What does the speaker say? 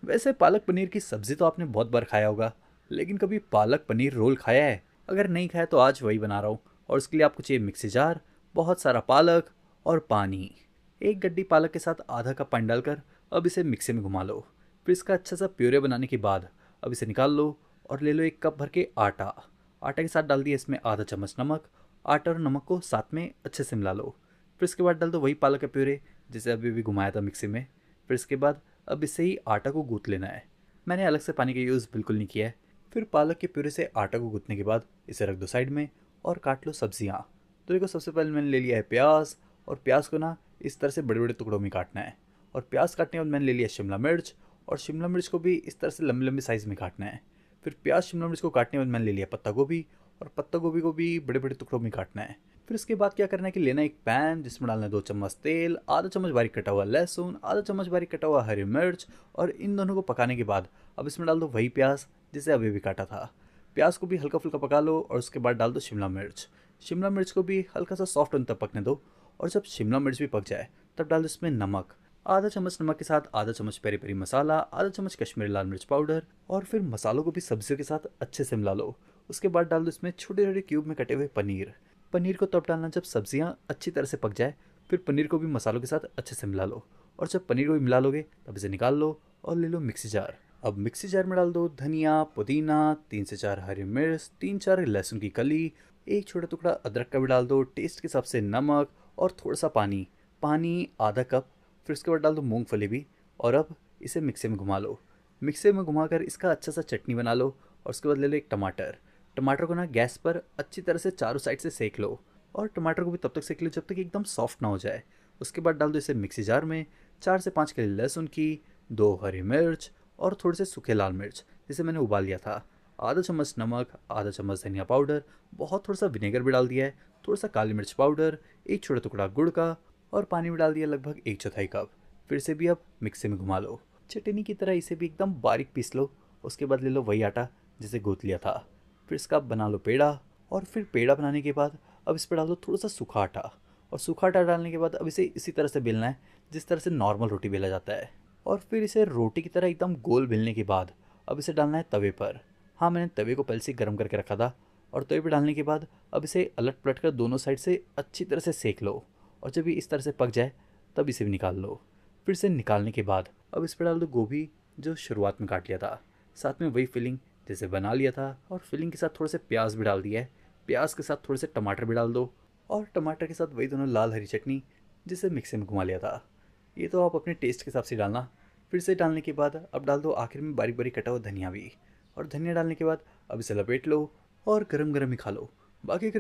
वैसे पालक पनीर की सब्जी तो आपने बहुत बार खाया होगा, लेकिन कभी पालक पनीर रोल खाया है? अगर नहीं खाया तो आज वही बना रहा हूँ। और उसके लिए आपको चाहिए मिक्सी जार, बहुत सारा पालक और पानी। एक गड्डी पालक के साथ आधा कप पानी डालकर अब इसे मिक्सी में घुमा लो। फिर इसका अच्छा सा प्यूरे बनाने के बाद अब इसे निकाल लो और ले लो एक कप भर के आटा। आटा के साथ डाल दिया इसमें आधा चम्मच नमक। आटा और नमक को साथ में अच्छे से मिला लो। फिर इसके बाद डाल दो वही पालक का प्यूरे जिसे अभी अभी घुमाया था मिक्सी में। फिर इसके बाद अब इससे ही आटा को गूँथ लेना है। मैंने अलग से पानी का यूज़ बिल्कुल नहीं किया है। फिर पालक के प्यूरे से आटा को गूँथने के बाद इसे रख दो साइड में और काट लो सब्जियाँ। तो देखो, सबसे पहले मैंने ले लिया है प्याज। और प्याज को ना इस तरह से बड़े बड़े टुकड़ों में काटना है। और प्याज काटने के बाद मैंने ले लिया शिमला मिर्च। और शिमला मिर्च को भी इस तरह से लंबी लंबी साइज़ में काटना है। फिर प्याज शिमला मिर्च को काटने के बाद मैंने ले लिया पत्ता गोभी। और पत्ता गोभी को भी बड़े बड़े टुकड़ों में काटना है। फिर इसके बाद क्या करना है कि लेना एक पैन जिसमें डालना है 2 चम्मच तेल, आधा चम्मच बारीक कटा हुआ लहसुन, आधा चम्मच बारीक कटा हुआ हरी मिर्च। और इन दोनों को पकाने के बाद अब इसमें डाल दो वही प्याज जिसे अभी भी काटा था। प्याज को भी हल्का फुल्का पका लो और उसके बाद डाल दो शिमला मिर्च। शिमला मिर्च को भी हल्का सा सॉफ्ट होने तक पकने दो। और जब शिमला मिर्च भी पक जाए तब डाल दो इसमें नमक। आधा चम्मच नमक के साथ आधा चम्मच पेरी पेरी मसाला, आधा चम्मच कश्मीरी लाल मिर्च पाउडर। और फिर मसालों को भी सब्जियों के साथ अच्छे से मिला लो। उसके बाद डाल दो इसमें छोटे छोटे क्यूब में कटे हुए पनीर। पनीर को तब डालना जब सब्जियां अच्छी तरह से पक जाए। फिर पनीर को भी मसालों के साथ अच्छे से मिला लो। और जब पनीर को भी मिला लोगे तब इसे निकाल लो और ले लो मिक्सी जार। अब मिक्सी जार में डाल दो धनिया, पुदीना, 3 से 4 हरी मिर्च, 3-4 लहसुन की कली, एक छोटा टुकड़ा अदरक का भी डाल दो, टेस्ट के हिसाब से नमक और थोड़ा सा पानी। पानी आधा कप। फिर उसके बाद डाल दो मूंगफली भी। और अब इसे मिक्सी में घुमा लो। मिक्सी में घुमाकर इसका अच्छा सा चटनी बना लो। और उसके बाद ले लो एक टमाटर। टमाटर को ना गैस पर अच्छी तरह से चारों साइड से सेक लो। और टमाटर को भी तब तक सेक लो जब तक एकदम सॉफ्ट ना हो जाए। उसके बाद डाल दो इसे मिक्सी जार में। 4 से 5 कली लहसुन की, 2 हरी मिर्च और थोड़े से सूखे लाल मिर्च जिसे मैंने उबाल लिया था, आधा चम्मच नमक, आधा चम्मच धनिया पाउडर, बहुत थोड़ा सा विनेगर भी डाल दिया है, थोड़ा सा काली मिर्च पाउडर, एक छोटा टुकड़ा गुड़ का। और पानी भी डाल दिया लगभग 1/4 कप। फिर से भी अब मिक्सी में घुमा लो। चटनी की तरह इसे भी एकदम बारीक पीस लो। उसके बाद ले लो वही आटा जिसे गूँथ लिया था। फिर इसका बना लो पेड़ा। और फिर पेड़ा बनाने के बाद अब इस पर डाल दो थोड़ा सा सूखा आटा। और सूखा आटा डालने के बाद अब इसे इसी तरह से बेलना है जिस तरह से नॉर्मल रोटी बेला जाता है। और फिर इसे रोटी की तरह एकदम गोल बेलने के बाद अब इसे डालना है तवे पर। हाँ, मैंने तवे को पहले से गर्म करके रखा था। और तवे पर डालने के बाद अब इसे अलट पलट कर दोनों साइड से अच्छी तरह से सेक लो। और जब ये इस तरह से पक जाए तब इसे भी निकाल लो। फिर से निकालने के बाद अब इस पर डाल दो गोभी जो शुरुआत में काट लिया था, साथ में वही फिलिंग जैसे बना लिया था। और फिलिंग के साथ थोड़े से प्याज भी डाल दिया है। प्याज के साथ थोड़े से टमाटर भी डाल दो। और टमाटर के साथ वही दोनों लाल हरी चटनी जिसे मिक्सी में घुमा लिया था। ये तो आप अपने टेस्ट के हिसाब से डालना। फिर से डालने के बाद अब डाल दो आखिर में बारीक बारीक कटा हुआ धनिया भी। और धनिया डालने के बाद अब इसे लपेट लो और गरम गरम ही खा लो। बाकी अगर